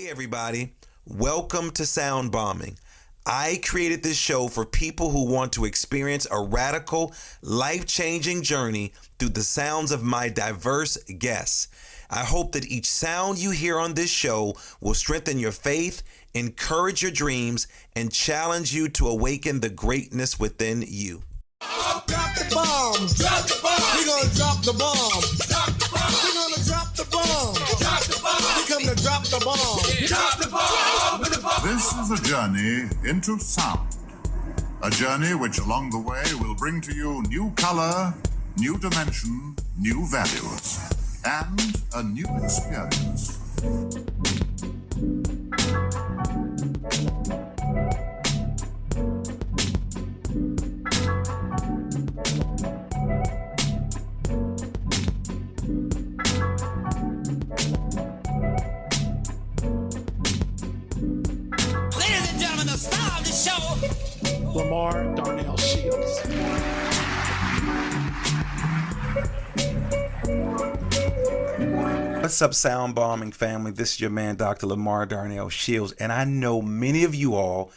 everybody. Welcome to Sound Bombing. I created this show for people who want to experience a radical, life-changing journey through the sounds of my diverse guests. I hope that each sound you hear on this show will strengthen your faith, encourage your dreams, and challenge you to awaken the greatness within you. Drop the bomb. Drop the bomb. We're gonna drop the bomb. Drop the bomb. We're gonna drop the bomb. Drop the bomb. We come to drop the bomb. Drop the bomb. With the bomb. This is a journey into sound. A journey which along the way will bring to you new color, new dimension, new values, and a new experience. LaMarr Darnell Shields. What's up, Sound Bombing family? This is your man, Dr. LaMarr Darnell Shields, and I know many of you all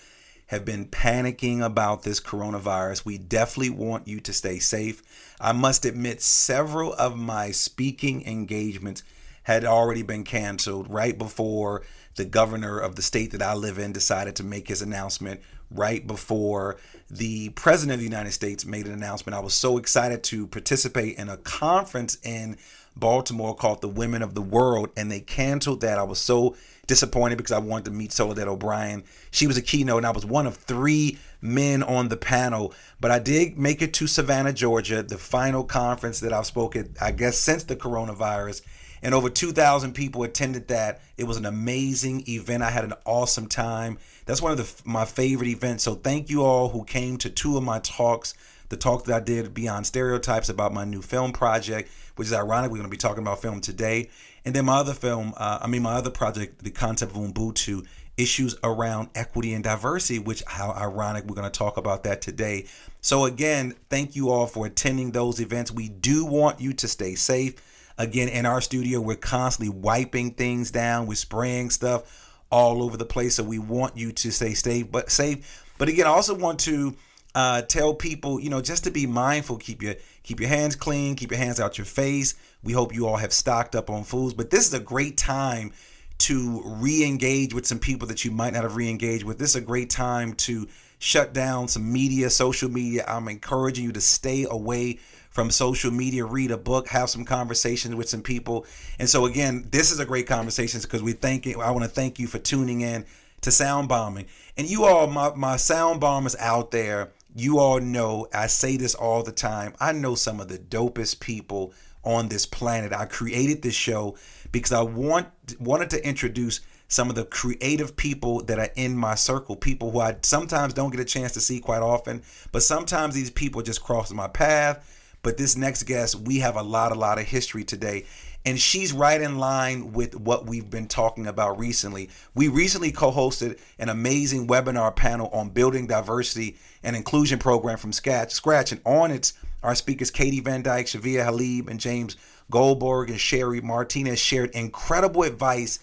have been panicking about this coronavirus. We definitely want you to stay safe. I must admit, several of my speaking engagements had already been canceled right before the governor of the state that I live in decided to make his announcement, right before the president of the United States made an announcement. I was so excited to participate in a conference in Baltimore called the Women of the World, and they canceled that. I was so disappointed because I wanted to meet Soledad O'Brien. She was a keynote, and I was one of 3 men on the panel. But I did make it to Savannah, Georgia, the final conference that I've spoken, I guess, since the coronavirus. And over 2,000 people attended that. It was an amazing event. I had an awesome time. That's one of my favorite events. So thank you all who came to 2 of my talks. The talk that I did, Beyond Stereotypes, about my new film project, which is ironic. We're going to be talking about film today. And then my other project, The Concept of Ubuntu, issues around equity and diversity, which, how ironic, we're going to talk about that today. So again, thank you all for attending those events. We do want you to stay safe. Again, in our studio, we're constantly wiping things down. We're spraying stuff all over the place. So we want you to stay safe. But again, I also want to tell people, just to be mindful, keep your hands clean, keep your hands out your face. We hope you all have stocked up on foods. But this is a great time to re-engage with some people that you might not have re-engaged with. This is a great time to shut down some media, social media. I'm encouraging you to stay away from social media, read a book, have some conversations with some people. And so again, this is a great conversation because I want to thank you for tuning in to Sound Bombing. And you all, my sound bombers out there, you all know I say this all the time. I know some of the dopest people on this planet. I created this show because I wanted to introduce some of the creative people that are in my circle, people who I sometimes don't get a chance to see quite often, but sometimes these people just cross my path. But this next guest, we have a lot of history today. And she's right in line with what we've been talking about recently. We recently co-hosted an amazing webinar panel on building diversity and inclusion program from scratch. And on it, our speakers, Katie Van Dyke, Shavia Halib, and James Goldberg and Sherry Martinez shared incredible advice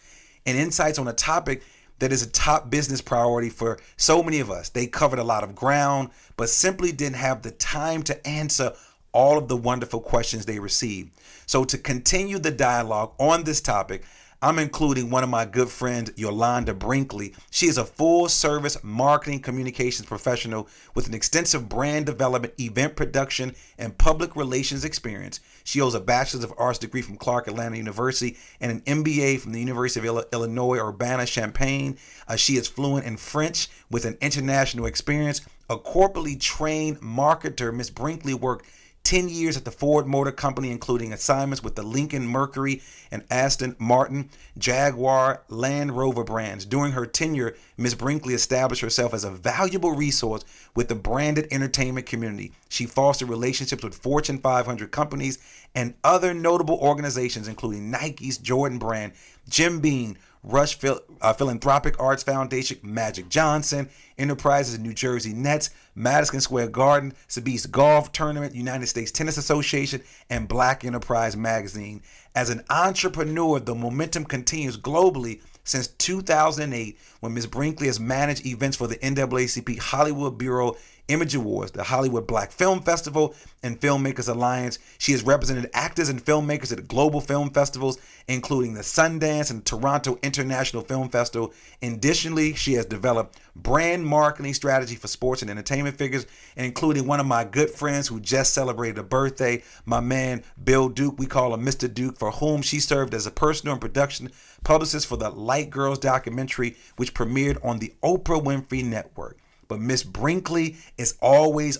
and insights on a topic that is a top business priority for so many of us. They covered a lot of ground, but simply didn't have the time to answer all of the wonderful questions they received. So to continue the dialogue on this topic, I'm including one of my good friends, Yolanda Brinkley. She is a full-service marketing communications professional with an extensive brand development, event production, and public relations experience. She holds a Bachelor's of Arts degree from Clark Atlanta University and an MBA from the University of Illinois, Urbana-Champaign. She is fluent in French with an international experience. A corporately trained marketer, Ms. Brinkley worked 10 years at the Ford Motor Company, including assignments with the Lincoln Mercury and Aston Martin, Jaguar, Land Rover brands. During her tenure, Ms. Brinkley established herself as a valuable resource with the branded entertainment community. She fostered relationships with Fortune 500 companies and other notable organizations, including Nike's Jordan Brand, Jim Beam, Rush Philanthropic Arts Foundation, Magic Johnson Enterprises, New Jersey Nets, Madison Square Garden, Sotheby's Golf Tournament, United States Tennis Association, and Black Enterprise Magazine. As an entrepreneur, the momentum continues globally, since 2008, when Ms. Brinkley has managed events for the NAACP Hollywood Bureau Image Awards, the Hollywood Black Film Festival, and Filmmakers Alliance. She has represented actors and filmmakers at global film festivals, including the Sundance and Toronto International Film Festival. Additionally, she has developed brand marketing strategy for sports and entertainment figures, including one of my good friends who just celebrated a birthday, my man Bill Duke. We call him Mr. Duke, for whom she served as a personal and production publicist for the Light Girls documentary, which premiered on the Oprah Winfrey Network. But Miss Brinkley is always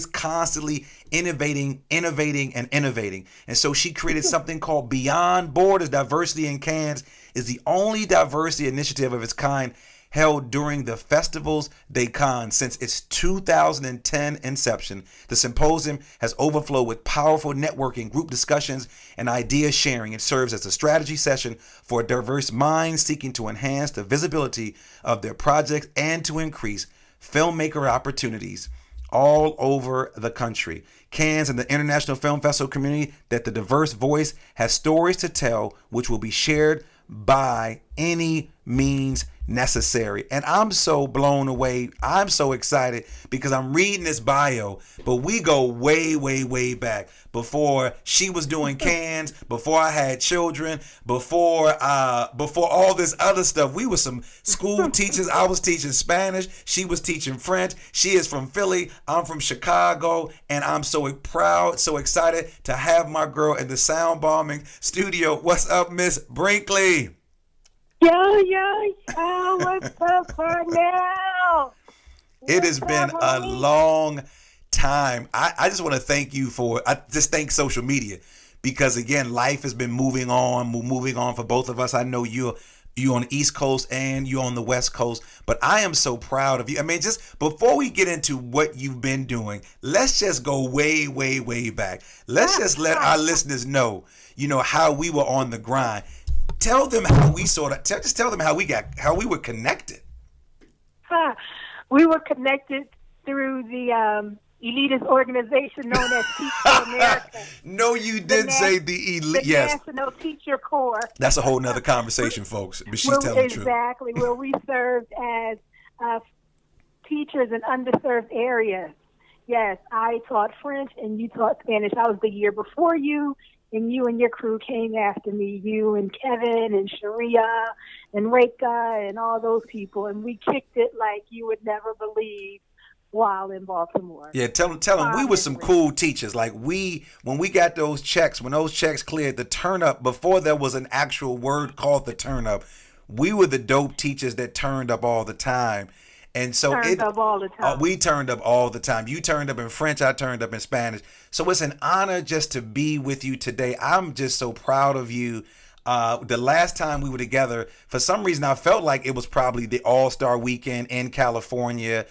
constantly innovating. And so she created something called Beyond Borders Diversity in Cannes. Is the only diversity initiative of its kind held during the Festivals des Cannes since its 2010 inception. The symposium has overflowed with powerful networking, group discussions, and idea sharing. It serves as a strategy session for diverse minds seeking to enhance the visibility of their projects and to increase filmmaker opportunities all over the country. Cannes and the International Film Festival community that the diverse voice has stories to tell, which will be shared by any means necessary. And I'm so blown away. I'm so excited because I'm reading this bio, but we go way back, before she was doing Cannes, before I had children, before all this other stuff. We were some school teachers. I was teaching Spanish. She was teaching French. She is from Philly. I'm from Chicago. And I'm so proud, so excited to have my girl in the sound bombing studio. What's up, Miss Brinkley? Yo, what's up for now? It has been a long time. I just want to thank you I just thank social media, because again, life has been moving on for both of us. I know you're on the East Coast and you're on the West Coast, but I am so proud of you. I mean, just before we get into what you've been doing, let's just go way back. Let's just let our listeners know, how we were on the grind. Tell them how we tell them how we were connected. We were connected through the elitist organization known as Teach for America. No, you did say the elite. Yes, National Teacher Corps. That's a whole nother conversation, folks. But she's telling the truth. Exactly, where we served as teachers in underserved areas. Yes, I taught French and you taught Spanish. I was the year before you. And you and your crew came after me, you and Kevin and Sharia and Reka and all those people. And we kicked it like you would never believe while in Baltimore. Yeah, tell them we were some cool teachers. Like when we got those checks, when those checks cleared, the turn up, before there was an actual word called the turn up, we were the dope teachers that turned up all the time. And so up all the time. We turned up all the time. You turned up in French, I turned up in Spanish. So it's an honor just to be with you today. I'm just so proud of you. The last time we were together, for some reason, I felt like it was probably the All-Star Weekend in California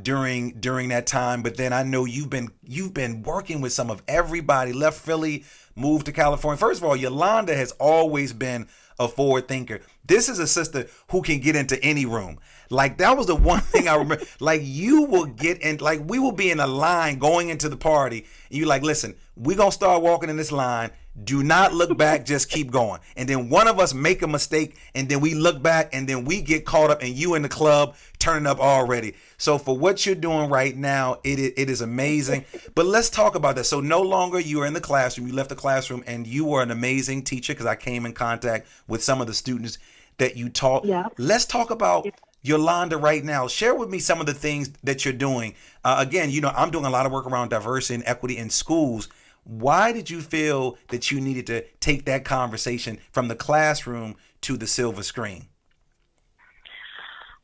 during that time. But then I know you've been working with some of everybody. Left Philly, moved to California. First of all, Yolanda has always been a forward thinker. This is a sister who can get into any room. Like, that was the one thing I remember. Like, you will get in, like, we will be in a line going into the party. And you're like, listen, we're going to start walking in this line. Do not look back. Just keep going. And then one of us make a mistake, and then we look back, and then we get caught up, and you in the club turning up already. So for what you're doing right now, it is amazing. But let's talk about that. So no longer you are in the classroom. You left the classroom, and you were an amazing teacher, because I came in contact with some of the students that you taught. Yeah. Let's talk about Yolanda right now. Share with me some of the things that you're doing. Again, I'm doing a lot of work around diversity and equity in schools. Why did you feel that you needed to take that conversation from the classroom to the silver screen?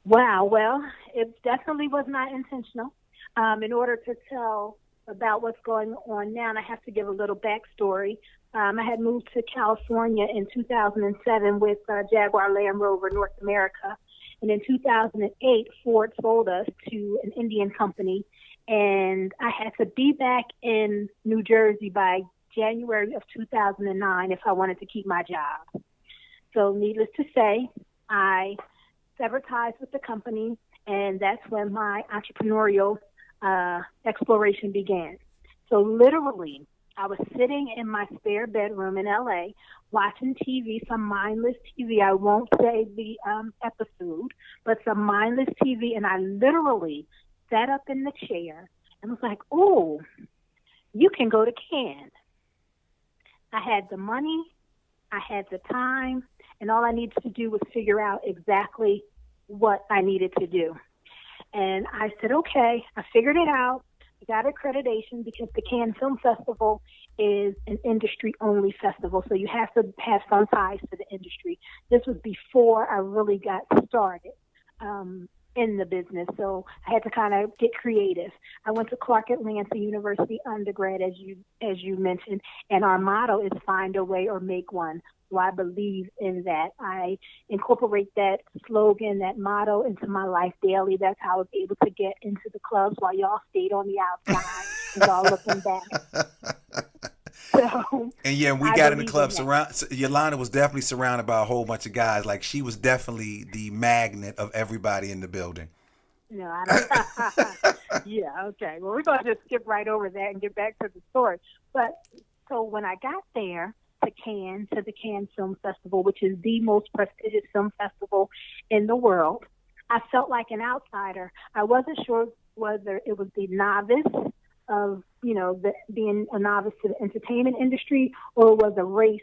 Wow. Well, it definitely was not intentional. In order to tell about what's going on now, and I have to give a little backstory. I had moved to California in 2007 with Jaguar Land Rover North America. And in 2008, Ford sold us to an Indian company, and I had to be back in New Jersey by January of 2009 if I wanted to keep my job. So needless to say, I severed ties with the company, and that's when my entrepreneurial exploration began. So literally, I was sitting in my spare bedroom in LA watching TV, some mindless TV. I won't say the episode, but some mindless TV. And I literally sat up in the chair and was like, oh, you can go to Cannes. I had the money, I had the time, and all I needed to do was figure out exactly what I needed to do. And I said, okay, I figured it out. I got accreditation because the Cannes Film Festival is an industry-only festival, so you have to have some ties to the industry. This was before I really got started in the business, so I had to kind of get creative. I went to Clark Atlanta University undergrad, as you mentioned, and our motto is find a way or make one. So I believe in that. I incorporate that slogan, that motto into my life daily. That's how I was able to get into the clubs while y'all stayed on the outside and y'all looking back. So, and yeah, we got in the club. Yolanda was definitely surrounded by a whole bunch of guys. Like, she was definitely the magnet of everybody in the building. No, I don't. Yeah, okay. Well, we're going to just skip right over that and get back to the story. But so when I got there to Cannes, to the Cannes Film Festival, which is the most prestigious film festival in the world, I felt like an outsider. I wasn't sure whether it was the novice of, being a novice to the entertainment industry, or it was a race,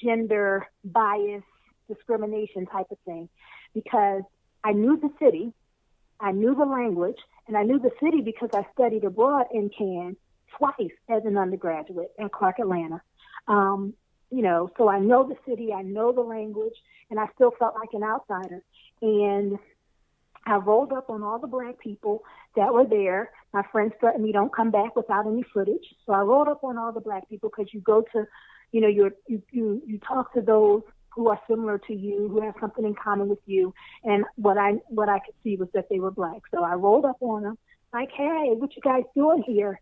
gender, bias, discrimination type of thing. Because I knew the city, I knew the language, and I knew the city because I studied abroad in Cannes twice as an undergraduate at Clark Atlanta. So I know the city, I know the language, and I still felt like an outsider. And I rolled up on all the black people that were there. My friends threatened me, don't come back without any footage. So I rolled up on all the black people because you go to, you talk to those who are similar to you, who have something in common with you. And what I could see was that they were black. So I rolled up on them like, hey, what you guys doing here?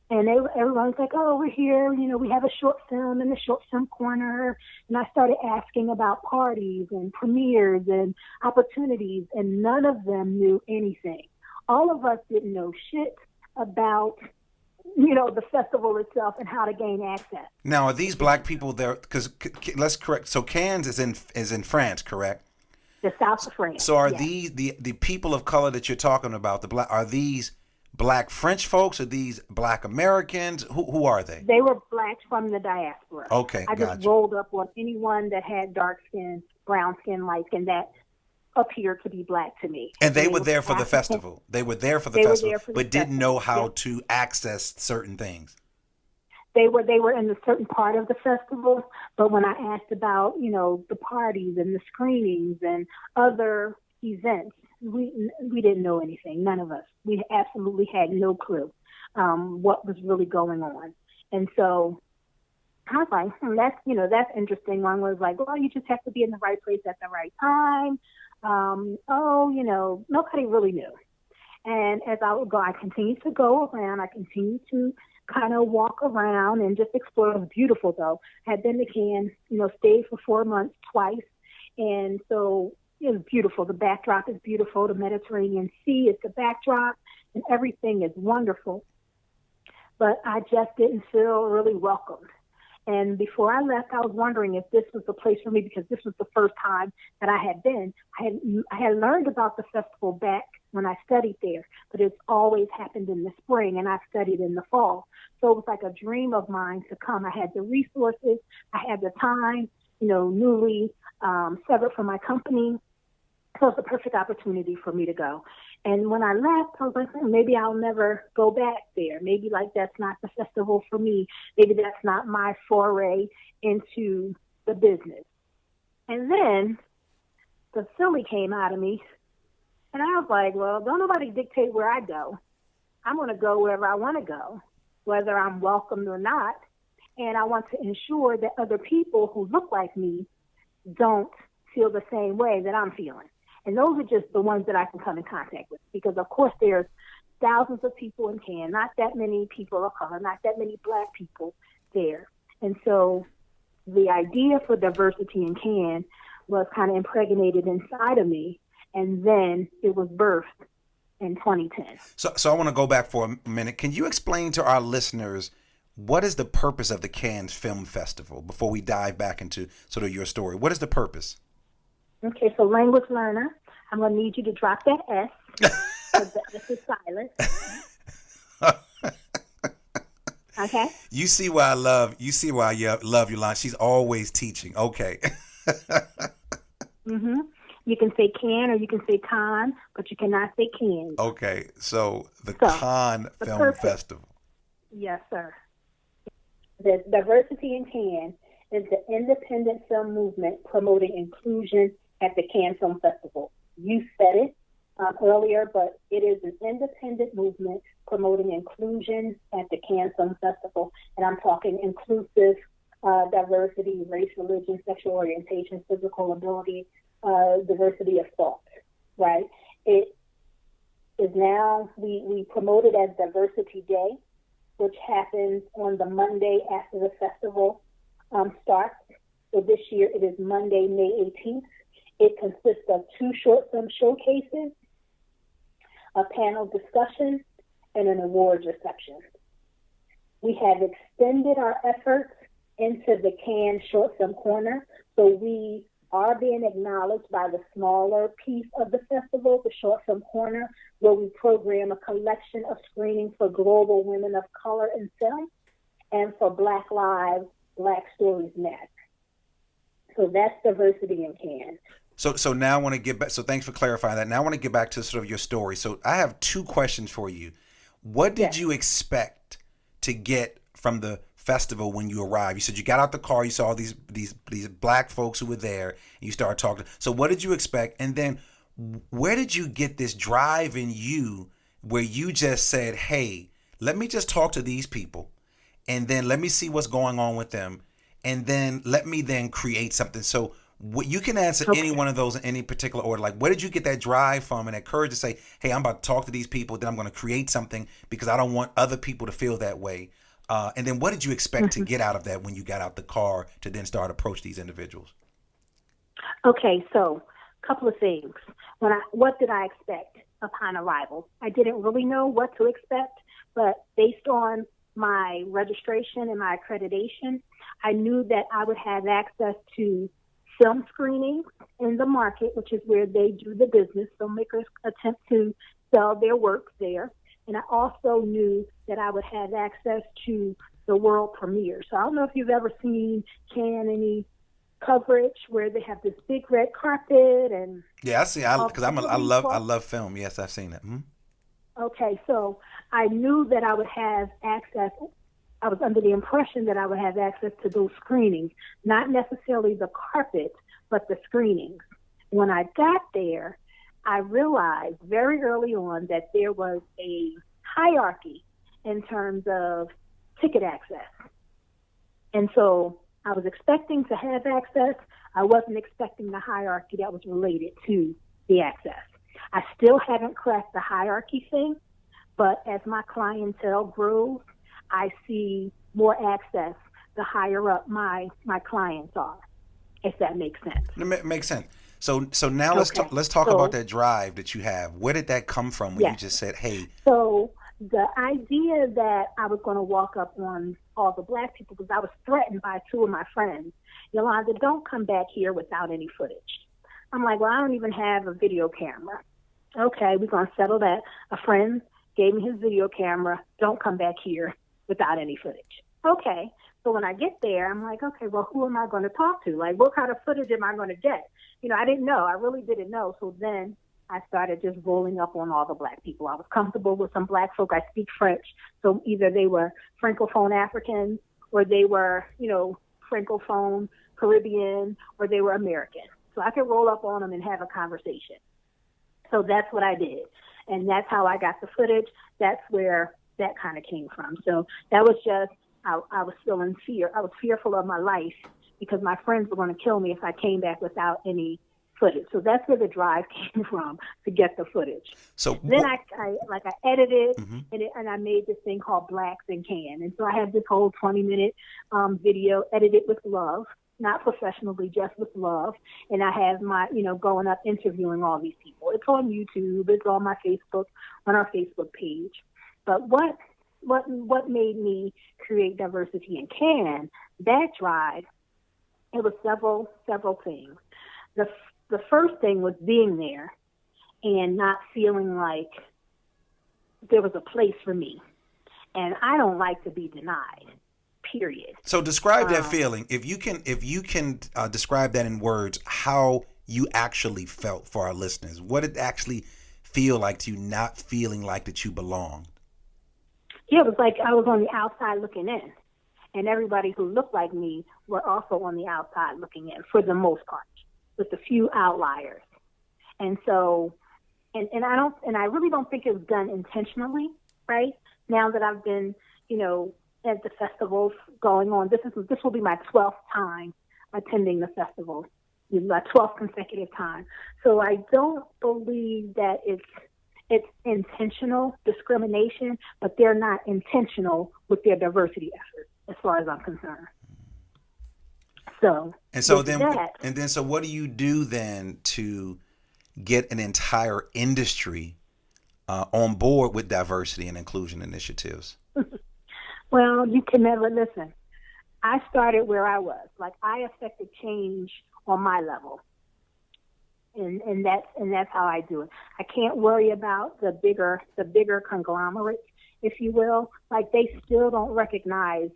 And everyone's like, oh, we're here. We have a short film in the short film corner. And I started asking about parties and premieres and opportunities, and none of them knew anything. All of us didn't know shit about, the festival itself and how to gain access. Now, are these black people there? Because let's correct. So Cannes is in France, correct? The south of France. So are yes. these the people of color that you're talking about? Are these black French folks? Are these black Americans? Who are they? They were blacks from the diaspora. Okay, I just rolled up on anyone that had dark skin, brown skin, light skin that appeared to be black to me. And they were there for the festival. They were there for the festival, but didn't know how to access certain things. They were in a certain part of the festival, but when I asked about, the parties and the screenings and other events, we didn't know anything. None of us. We absolutely had no clue what was really going on. And so I was like, that's interesting. One was like, well, you just have to be in the right place at the right time. Nobody really knew. And as I would go, I continued to go around. I continued to kind of walk around and just explore. It was beautiful, though. I had been to Cannes, stayed for 4 months twice. And so it was beautiful. The backdrop is beautiful. The Mediterranean Sea is the backdrop, and everything is wonderful. But I just didn't feel really welcomed. And before I left, I was wondering if this was the place for me, because this was the first time that I had been. I had learned about the festival back when I studied there, but it's always happened in the spring, and I studied in the fall. So it was like a dream of mine to come. I had the resources, I had the time, newly severed from my company. So it's a perfect opportunity for me to go. And when I left, I was like, maybe I'll never go back there. Maybe that's not the festival for me. Maybe that's not my foray into the business. And then the Philly came out of me, and I was like, well, don't nobody dictate where I go. I'm going to go wherever I want to go, whether I'm welcomed or not. And I want to ensure that other people who look like me don't feel the same way that I'm feeling. And those are just the ones that I can come in contact with, because, of course, there's thousands of people in Cannes, not that many people of color, not that many black people there. And so the idea for diversity in Cannes was kind of impregnated inside of me, and then it was birthed in 2010. So I want to go back for a minute. Can you explain to our listeners what is the purpose of the Cannes Film Festival before we dive back into sort of your story? What is the purpose? Okay, so language learner, I'm going to need you to drop that S. Because the S is silent. Okay? You see why I love Yolanda. She's always teaching. Okay. Mm-hmm. You can say can or you can say con, but you cannot say can. Okay, so the Cannes Film Festival. Yes, sir. The Diversity in Cannes is the independent film movement promoting inclusion at the Cannes Film Festival. You said it earlier, but it is an independent movement promoting inclusion at the Cannes Film Festival. And I'm talking inclusive diversity, race, religion, sexual orientation, physical ability, diversity of thought, right? It is now, we promote it as Diversity Day, which happens on the Monday after the festival starts. So this year it is Monday, May 18th. It consists of 2 short film showcases, a panel discussion, and an awards reception. We have extended our efforts into the Cannes Short Film Corner, so we are being acknowledged by the smaller piece of the festival, the Short Film Corner, where we program a collection of screenings for global women of color in film and for Black Lives, Black Stories Matter. So that's Diversity in Cannes. So now I want to get back. So thanks for clarifying that. Now I want to get back to sort of your story. So I have 2 questions for you. What did you expect to get from the festival when you arrived? You said you got out the car, you saw these black folks who were there, and you started talking. So what did you expect? And then where did you get this drive in you where you just said, hey, let me just talk to these people, and then let me see what's going on with them, and then let me then create something? So you can answer any one of those in any particular order. Like, where did you get that drive from and that courage to say, hey, I'm about to talk to these people, then I'm going to create something because I don't want other people to feel that way? And then what did you expect to get out of that when you got out the car to then start approach these individuals? Okay, so a couple of things. What did I expect upon arrival? I didn't really know what to expect, but based on my registration and my accreditation, I knew that I would have access to film screenings in the market, which is where they do the business. Filmmakers attempt to sell their work there. And I also knew that I would have access to the world premiere. So I don't know if you've ever seen any coverage where they have this big red carpet and I see. Because I love film. Yes, I've seen it. Mm-hmm. Okay, so I knew that I would have access. I was under the impression that I would have access to those screenings, not necessarily the carpet, but the screenings. When I got there, I realized very early on that there was a hierarchy in terms of ticket access. And so I was expecting to have access. I wasn't expecting the hierarchy that was related to the access. I still haven't cracked the hierarchy thing, but as my clientele grows, I see more access the higher up my clients are, if that makes sense. It makes sense. So now let's talk about that drive that you have. Where did that come from when you just said, hey? So the idea that I was going to walk up on all the black people, because I was threatened by 2 of my friends, Yolanda, don't come back here without any footage. I'm like, well, I don't even have a video camera. Okay, we're going to settle that. A friend gave me his video camera. Don't come back here without any footage. Okay. So when I get there, I'm like, okay, well, who am I going to talk to? Like, what kind of footage am I going to get? I didn't know. I really didn't know. So then I started just rolling up on all the black people. I was comfortable with some black folk. I speak French. So either they were Francophone Africans or they were, Francophone Caribbean or they were American. So I could roll up on them and have a conversation. So that's what I did. And that's how I got the footage. That's where that kind of came from. So that was just, I was still in fear. I was fearful of my life because my friends were going to kill me if I came back without any footage. So that's where the drive came from, to get the footage. So then I edited mm-hmm. and I made this thing called Blacks in Cannes. And so I have this whole 20-minute video edited with love, not professionally, just with love. And I have my, going up interviewing all these people. It's on YouTube. It's on my Facebook, on our Facebook page. But what what made me create Diversity in Can, that drive, it was several things. The first thing was being there and not feeling like there was a place for me. And I don't like to be denied, period. So describe that feeling. If you can describe that in words, how you actually felt for our listeners. What did it actually feel like to you not feeling like that you belonged? Yeah, it was like I was on the outside looking in. And everybody who looked like me were also on the outside looking in for the most part, with a few outliers. And so, and I really don't think it was done intentionally, right? Now that I've been, at the festivals going on, this will be my 12th time attending the festival, my 12th consecutive time. So I don't believe that it's intentional discrimination, but they're not intentional with their diversity efforts, as far as I'm concerned. So so what do you do then to get an entire industry on board with diversity and inclusion initiatives? Well, you can never listen. I started where I was. Like, I affected change on my level. And that's how I do it. I can't worry about the bigger conglomerates, if you will. Like, they still don't recognize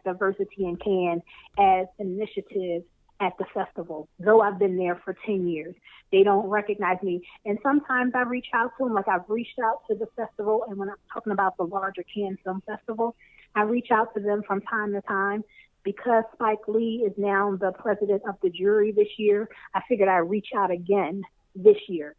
Diversity in Can as an initiative at the festival, though I've been there for 10 years. They don't recognize me. And sometimes I reach out to them, like I've reached out to the festival, and when I'm talking about the larger Cannes Film Festival, I reach out to them from time to time. Because Spike Lee is now the president of the jury this year, I figured I'd reach out again this year.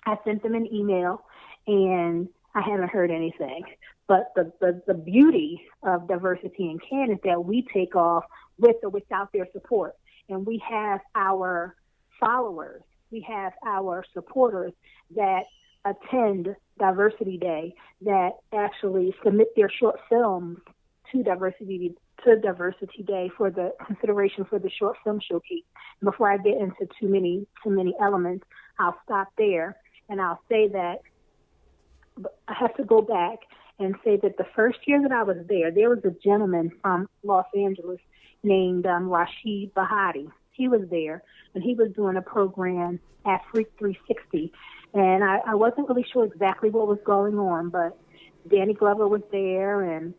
I sent them an email, and I haven't heard anything. But the beauty of Diversity in Can is that we take off with or without their support. And we have our followers, we have our supporters that attend Diversity Day, that actually submit their short films to Diversity Day for the consideration for the short film showcase. And before I get into too many elements, I'll stop there, and I'll say that I have to go back and say that the first year that I was there was a gentleman from Los Angeles named Rashid Bahati. He was there, and he was doing a program at Freak 360. And I wasn't really sure exactly what was going on, but Danny Glover was there, and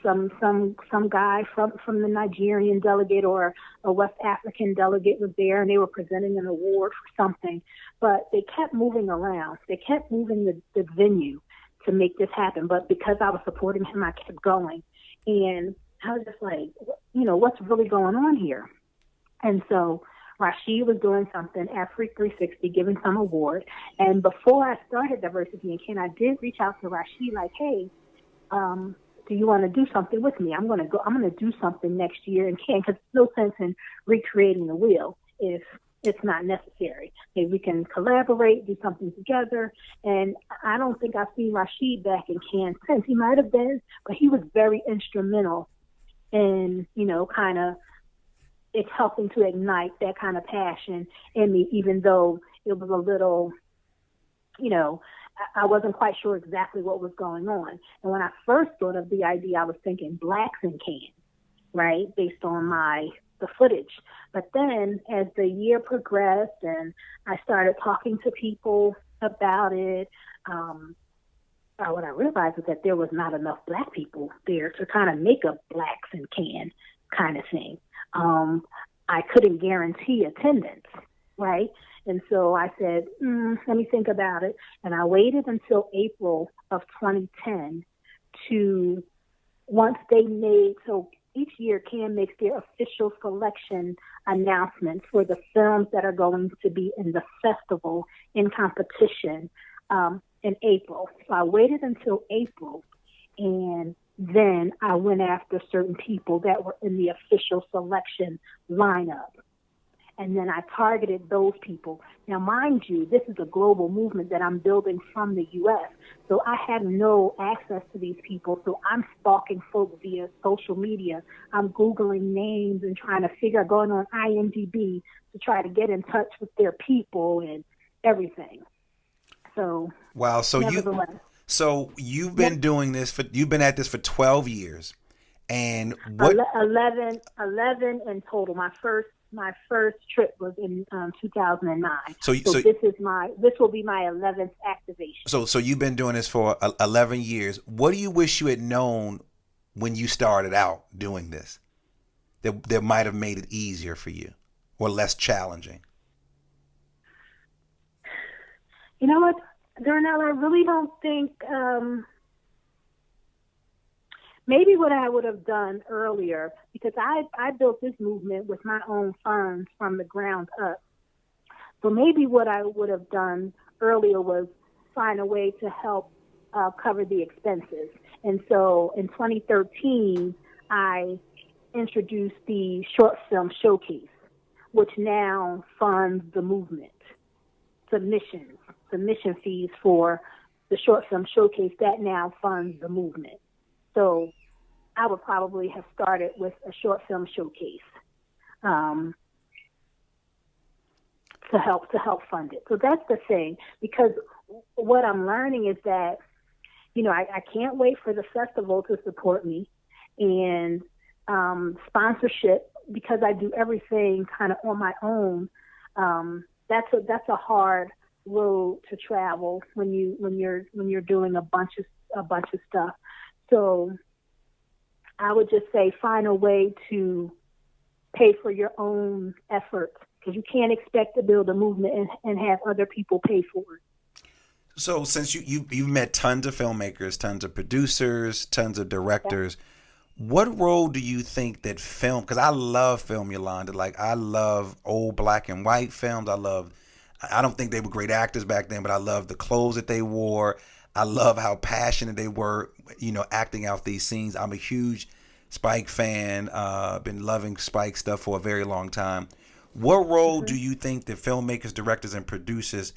some guy from the Nigerian delegate or a West African delegate was there, and they were presenting an award for something. But they kept moving around. They kept moving the venue to make this happen. But because I was supporting him, I kept going. And I was just like, what's really going on here? And so Rashid was doing something at Freak 360, giving some award. And before I started Diversity in Can, I did reach out to Rashid like, hey, do you want to do something with me? I'm going to do something next year in Can, because there's no sense in recreating the wheel if it's not necessary. Maybe we can collaborate, do something together. And I don't think I've seen Rashid back in Can since. He might have been, but he was very instrumental in, kind of it's helping to ignite that kind of passion in me, even though it was a little, I wasn't quite sure exactly what was going on. And when I first thought of the idea, I was thinking blacks in Can, right, based on the footage. But then as the year progressed and I started talking to people about it, what I realized was that there was not enough black people there to kind of make a blacks in Can kind of thing. I couldn't guarantee attendance, right? And so I said, let me think about it. And I waited until April of 2010 to, once they made, so each year Can makes their official selection announcements for the films that are going to be in the festival in competition in April. So I waited until April, and then I went after certain people that were in the official selection lineup. And then I targeted those people. Now, mind you, this is a global movement that I'm building from the U.S., so I had no access to these people. So I'm stalking folks via social media. I'm Googling names and trying to going on IMDb to try to get in touch with their people and everything. So, wow. So So you've been doing this you've been at this for 12 years. And what 11 in total. My first trip was in 2009. so This will be my 11th activation. so you've been doing this for 11 years. What do you wish you had known when you started out doing this that might have made it easier for you or less challenging? You know what, Darnell, I really don't think maybe what I would have done earlier, because I built this movement with my own funds from the ground up. So maybe what I would have done earlier was find a way to help cover the expenses. And so in 2013, I introduced the short film showcase, which now funds the movement. Submission fees for the short film showcase that now funds the movement. So I would probably have started with a short film showcase to help fund it. So that's the thing, because what I'm learning is that, you know, I can't wait for the festival to support me, and sponsorship, because I do everything kind of on my own. That's a hard road to travel when you're doing a bunch of stuff. So I would just say find a way to pay for your own efforts, because you can't expect to build a movement and have other people pay for it. So since you've met tons of filmmakers, tons of producers, tons of directors, what role do you think that film, because I love film, Yolanda, like I love old black and white films. I don't think they were great actors back then, but I love the clothes that they wore. I love how passionate they were, you know, acting out these scenes. I'm a huge Spike fan. Been loving Spike stuff for a very long time. What role do you think that filmmakers, directors, and producers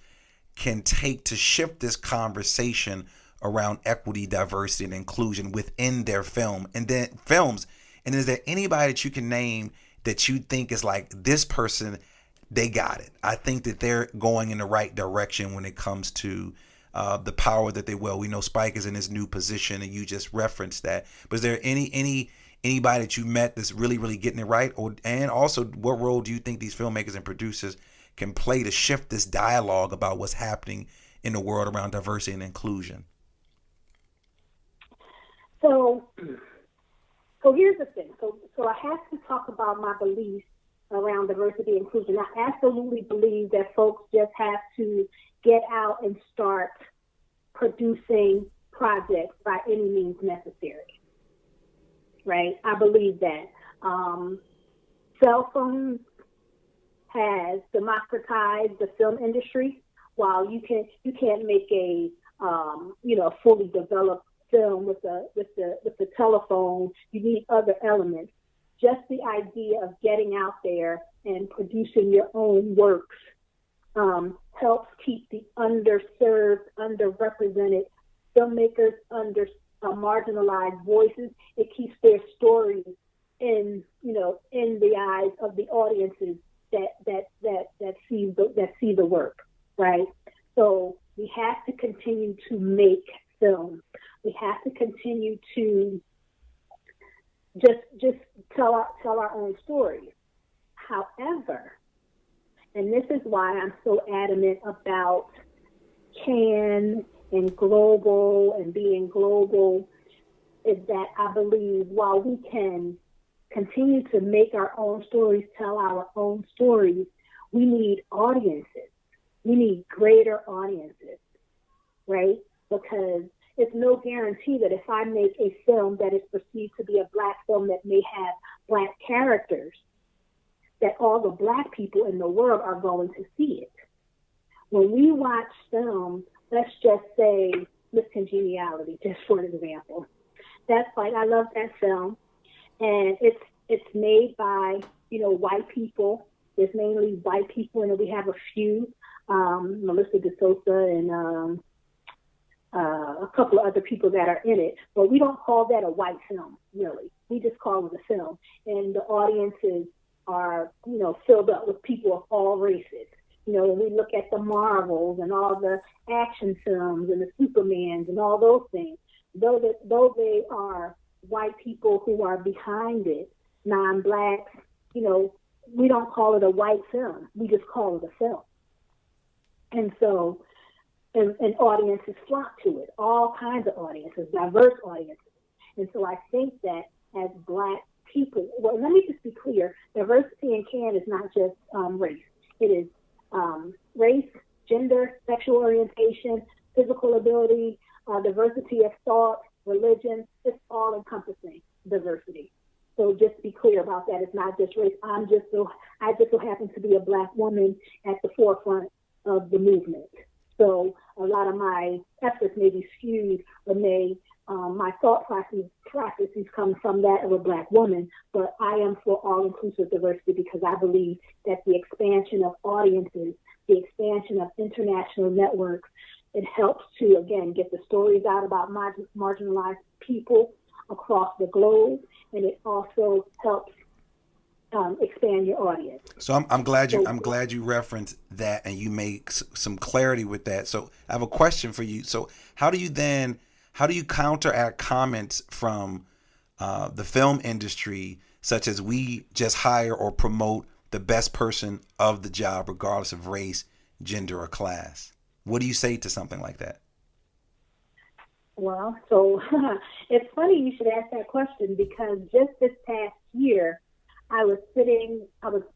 can take to shift this conversation around equity, diversity, and inclusion within their films? And is there anybody that you can name that you think is like, this person, they got it? I think that they're going in the right direction when it comes to the power that they will. We know Spike is in his new position, and you just referenced that. But is there anybody that you met that's really, really getting it right? And also, what role do you think these filmmakers and producers can play to shift this dialogue about what's happening in the world around diversity and inclusion? So here's the thing. So I have to talk about my beliefs around diversity and inclusion. I absolutely believe that folks just have to get out and start producing projects by any means necessary. Right? I believe that. Cell phones has democratized the film industry. While you can't make a fully developed film with the telephone, you need other elements. Just the idea of getting out there and producing your own works helps keep the underserved, underrepresented filmmakers, marginalized voices. It keeps their stories in the eyes of the audiences that see the work, right? So we have to continue to make film. We have to continue to just tell our own stories. However, and this is why I'm so adamant about Cannes and global and being global, is that I believe while we can continue to make our own stories, tell our own stories, we need audiences. We need greater audiences, right? Because it's no guarantee that if I make a film that is perceived to be a black film that may have black characters, that all the black people in the world are going to see it. When we watch film, let's just say Miss Congeniality, just for an example. That's like, I love that film, and it's made by white people. There's mainly white people, and we have a few, Melissa DeSosa and a couple of other people that are in it, but we don't call that a white film, really. We just call it a film, and the audiences are filled up with people of all races. You know, when we look at the Marvels and all the action films and the Supermans and all those things, though they are white people who are behind it, non-blacks, you know, we don't call it a white film. We just call it a film. And so, and audiences flock to it, all kinds of audiences, diverse audiences. And so I think that as Black people, well, let me just be clear, diversity in CAN is not just race. It is race, gender, sexual orientation, physical ability, diversity of thought, religion. It's all encompassing diversity. So just be clear about that. It's not just race. I just so happen to be a Black woman at the forefront of the movement. So a lot of my efforts may be skewed, or my thought processes come from that of a Black woman, but I am for all-inclusive diversity because I believe that the expansion of audiences, the expansion of international networks, it helps to, again, get the stories out about marginalized people across the globe, and it also helps expand your audience. So I'm glad you referenced that and you make some clarity with that. So I have a question for you. So how do you counteract comments from the film industry, such as we just hire or promote the best person of the job, regardless of race, gender, or class? What do you say to something like that? Well, so it's funny you should ask that question, because just this past year, I was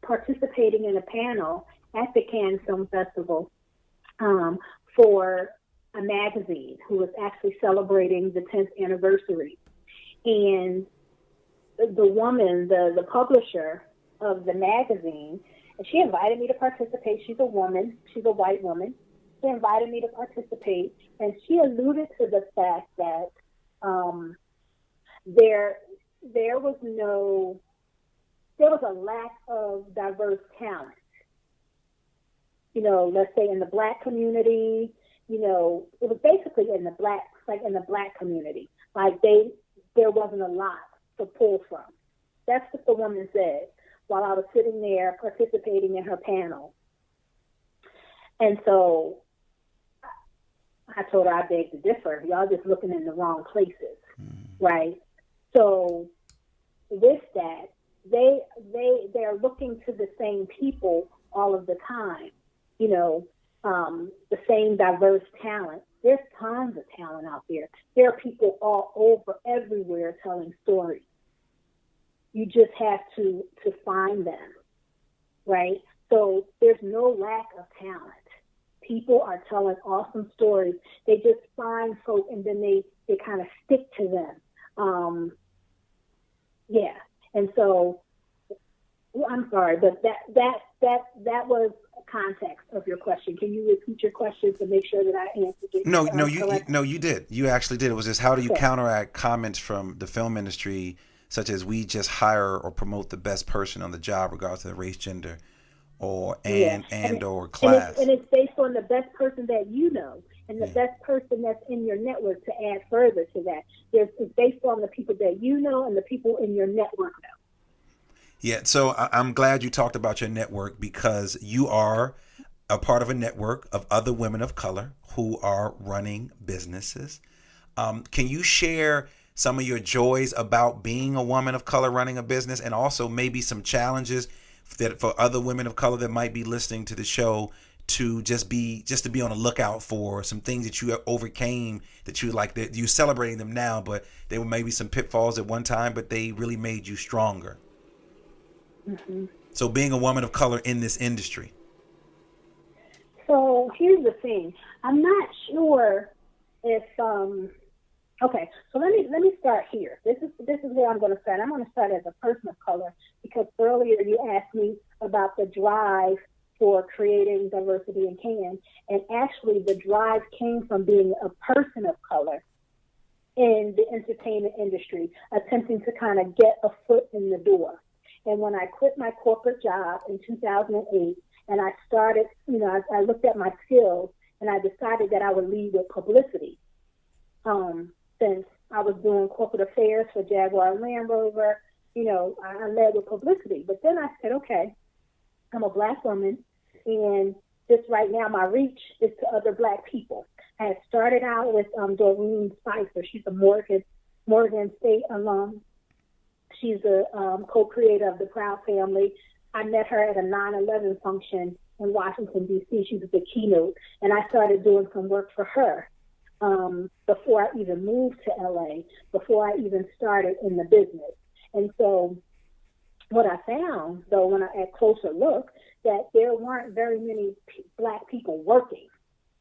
participating in a panel at the Cannes Film Festival for a magazine who was actually celebrating the 10th anniversary. And the woman, the publisher of the magazine, and she invited me to participate. She's a woman. She's a white woman. She invited me to participate, and she alluded to the fact that there was a lack of diverse talent. You know, let's say in the Black community, you know, it was basically in the Black community. Like there wasn't a lot to pull from. That's what the woman said while I was sitting there participating in her panel. And so I told her I beg to differ. Y'all just looking in the wrong places, right? So with that, they're looking to the same people all of the time, you know, the same diverse talent. There's tons of talent out there. There are people all over, everywhere, telling stories. You just have to find them, right? So there's no lack of talent. People are telling awesome stories. They just find folk and then they kind of stick to them. Yeah. And so, I'm sorry, but that was context of your question. Can you repeat your question to make sure that I answered it? No, you did. You actually did. It was just, how do you counteract comments from the film industry, such as we just hire or promote the best person on the job, regardless of the race, gender, or class? And it's based on the best person that you know, and the best person that's in your network. To add further to that, it's based on the people that you know and the people in your network know. Yeah, so I'm glad you talked about your network, because you are a part of a network of other women of color who are running businesses. Can you share some of your joys about being a woman of color running a business, and also maybe some challenges that for other women of color that might be listening to the show to just to be on the lookout for some things that you overcame, that you're celebrating them now, but there were maybe some pitfalls at one time, but they really made you stronger. Mm-hmm. So being a woman of color in this industry. So here's the thing. I'm not sure if okay, so let me start here. This is where I'm going to start. I'm going to start as a person of color, because earlier you asked me about the drive for creating diversity in CAN, and actually the drive came from being a person of color in the entertainment industry, attempting to kind of get a foot in the door. And when I quit my corporate job in 2008, and I started, you know, I looked at my skills, and I decided that I would lead with publicity. Since I was doing corporate affairs for Jaguar and Land Rover, you know, I led with publicity. But then I said, okay, I'm a Black woman, and just right now, my reach is to other Black people. I had started out with Doreen Spicer. She's a Morgan State alum. She's a co-creator of the Proud Family. I met her at a 9/11 function in Washington, D.C. She was the keynote, and I started doing some work for her before I even moved to L.A., before I even started in the business. And so what I found, though, when I had closer look, that there weren't very many Black people working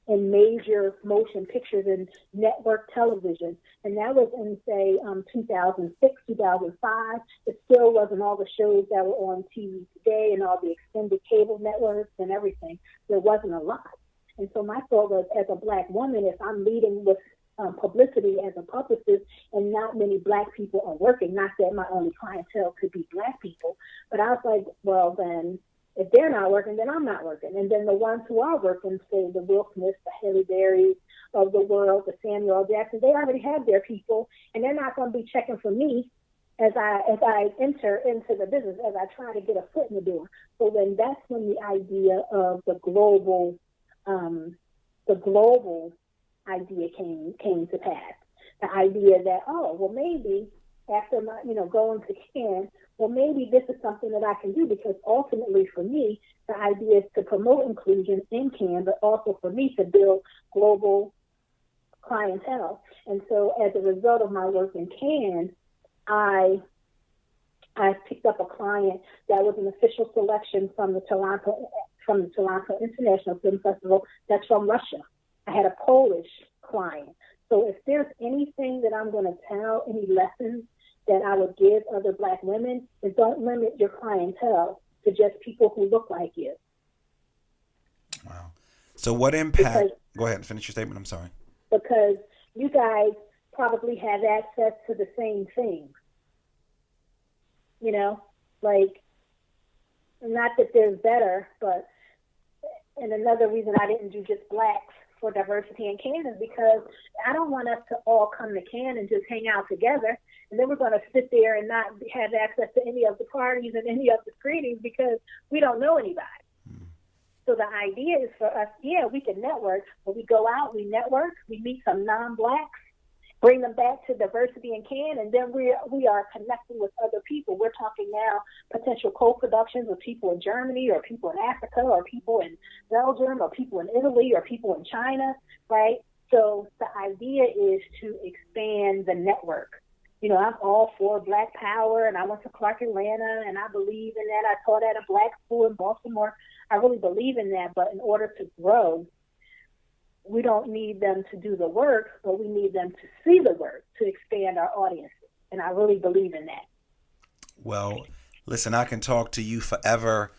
in major motion pictures and network television. And that was in, say, 2006, 2005. It still wasn't all the shows that were on TV today and all the extended cable networks and everything. There wasn't a lot. And so my thought was, as a Black woman, if I'm leading with publicity as a publicist and not many Black people are working, not that my only clientele could be Black people, but I was like, well, then if they're not working, then I'm not working. And then the ones who are working, say the Will Smiths, the Halle Berrys of the world, the Samuel L. Jackson, they already have their people, and they're not going to be checking for me as I enter into the business, as I try to get a foot in the door. So then that's when the idea of the global idea came to pass. The idea that, oh, well, maybe after my, going to Cannes, well, maybe this is something that I can do, because ultimately for me, the idea is to promote inclusion in Cannes, but also for me to build global clientele. And so as a result of my work in Cannes, I picked up a client that was an official selection from the Toronto International Film Festival that's from Russia. I had a Polish client. So if there's anything that I'm going to tell, any lessons that I would give other Black women, is don't limit your clientele to just people who look like you. Wow. So what impact, go ahead and finish your statement, I'm sorry. Because you guys probably have access to the same things. Like, not that there's better, but, and another reason I didn't do just Blacks for diversity in Cannes is because I don't want us to all come to Cannes and just hang out together, and then we're going to sit there and not have access to any of the parties and any of the screenings because we don't know anybody. So the idea is for us, we can network, but we go out, we network, we meet some non-Blacks, bring them back to diversity in Cannes, and then we are connecting with other people. We're talking now potential co-productions with people in Germany or people in Africa or people in Belgium or people in Italy or people in China, right? So the idea is to expand the network. I'm all for Black power, and I went to Clark Atlanta, and I believe in that. I taught at a Black school in Baltimore. I really believe in that, but in order to grow, we don't need them to do the work, but we need them to see the work to expand our audiences. And I really believe in that. Well, listen, I can talk to you forever,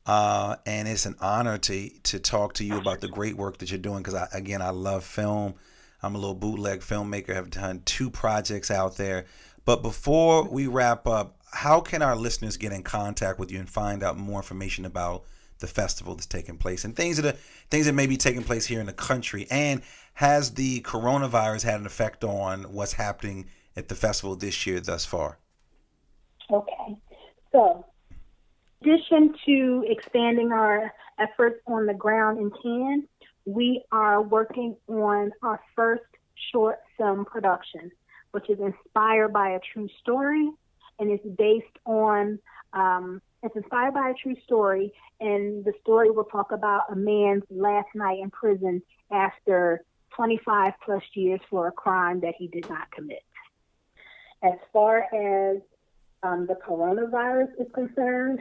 and it's an honor to talk to you about the great work that you're doing, because, I love film. I'm a little bootleg filmmaker. I've done 2 projects out there. But before we wrap up, how can our listeners get in contact with you and find out more information about the festival that's taking place and things that may be taking place here in the country? And has the coronavirus had an effect on what's happening at the festival this year thus far? Okay. So, in addition to expanding our efforts on the ground in Cannes, we are working on our first short film production, which is inspired by a true story, and it's based on it's inspired by a true story, and the story will talk about a man's last night in prison after 25 plus years for a crime that he did not commit. As far as the coronavirus is concerned,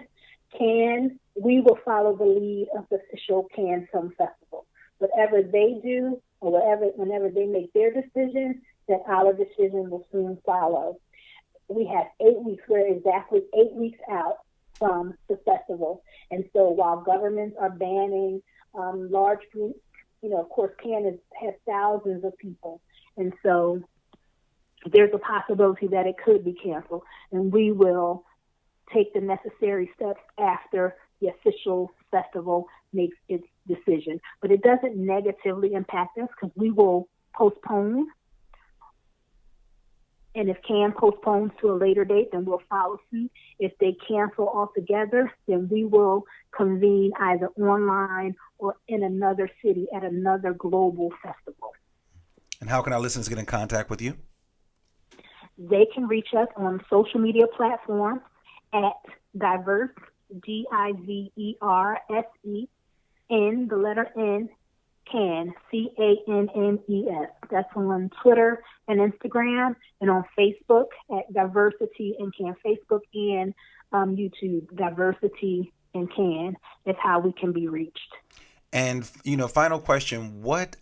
Cannes, we will follow the lead of the official Cannes Film Festival. Whatever they do, or whenever they make their decision, then our decision will soon follow. We have 8 weeks. We're exactly 8 weeks out from the festival. And so while governments are banning large groups, of course, Cannes has thousands of people. And so there's a possibility that it could be canceled. And we will take the necessary steps after the official festival makes its decision. But it doesn't negatively impact us because we will postpone And if Cannes postpones to a later date, then we'll follow suit. If they cancel altogether, then we will convene either online or in another city at another global festival. And how can our listeners get in contact with you? They can reach us on social media platforms at Diverse, Diverse, N, the letter N, Cannes, Cannes. That's on Twitter and Instagram, and on Facebook at Diversity in Cannes. Facebook and YouTube, Diversity in Cannes is how we can be reached. And, final question, what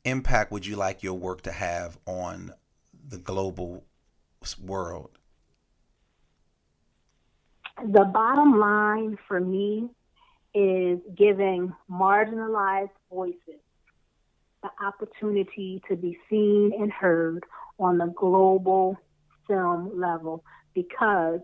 impact would you like your work to have on the global world? The bottom line for me is giving marginalized voices the opportunity to be seen and heard on the global film level, because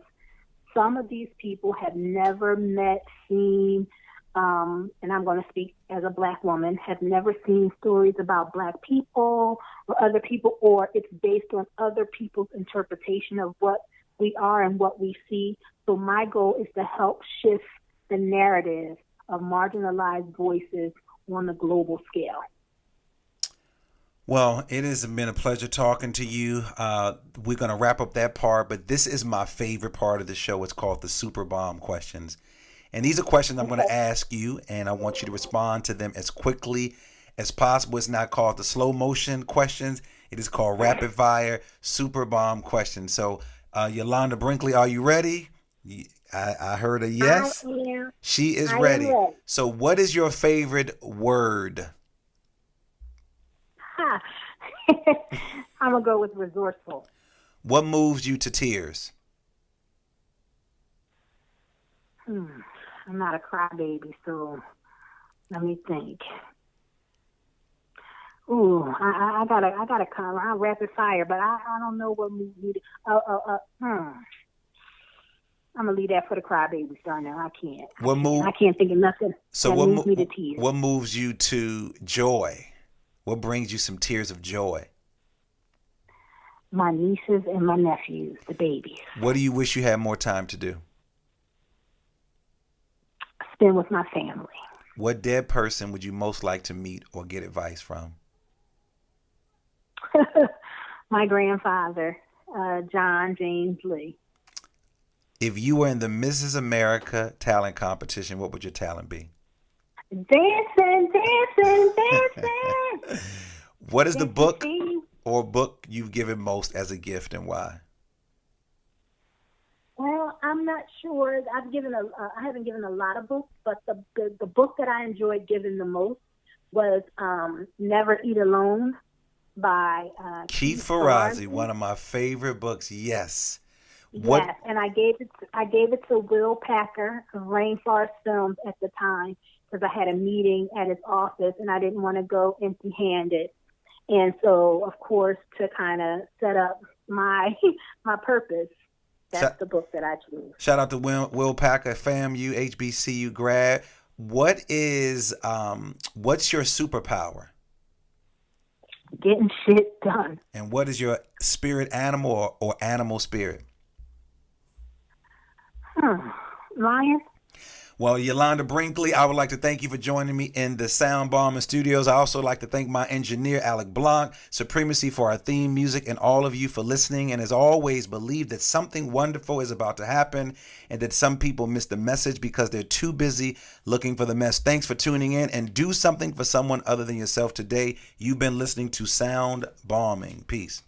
some of these people have never met, seen, and I'm going to speak as a Black woman, have never seen stories about Black people or other people, or it's based on other people's interpretation of what we are and what we see. So my goal is to help shift the narrative of marginalized voices on the global scale. Well, it has been a pleasure talking to you. We're going to wrap up that part, but this is my favorite part of the show. It's called the Super Bomb Questions. And these are questions I'm going to ask you, and I want you to respond to them as quickly as possible. It's not called the slow motion questions. It is called rapid fire Super Bomb Questions. So, Yolanda Brinkley, are you ready? I heard a yes. She is ready. So what is your favorite word? I'm going to go with resourceful. What moves you to tears? I'm not a crybaby, so let me think. Ooh, I gotta come. I'll rapid fire, but I don't know what moves me to. I'm gonna leave that for the crybabies, Darnell. I can't. I can't think of nothing. So what moves me to tears? What moves you to joy? What brings you some tears of joy? My nieces and my nephews, the babies. What do you wish you had more time to do? Spend with my family. What dead person would you most like to meet or get advice from? My grandfather, John James Lee. If you were in the Mrs. America talent competition, what would your talent be? Dancing. What is the book or book you've given most as a gift, and why? Well, I'm not sure. I haven't given a lot of books, but the book that I enjoyed giving the most was Never Eat Alone by Keith Ferrazzi, one of my favorite books. Yes. Yes, and I gave it to Will Packer of Rainforest Films at the time, because I had a meeting at his office and I didn't want to go empty-handed. And so, of course, to kind of set up my purpose, that's the book that I chose. Shout out to Will Packer, FAMU, HBCU grad. What's your superpower? Getting shit done. And what is your spirit animal or animal spirit? Lion. Well, Yolanda Brinkley, I would like to thank you for joining me in the Sound Bombing Studios. I also like to thank my engineer, Alec Blanc, Supremacy for our theme music, and all of you for listening. And as always, believe that something wonderful is about to happen and that some people miss the message because they're too busy looking for the mess. Thanks for tuning in, and do something for someone other than yourself today. You've been listening to Sound Bombing. Peace.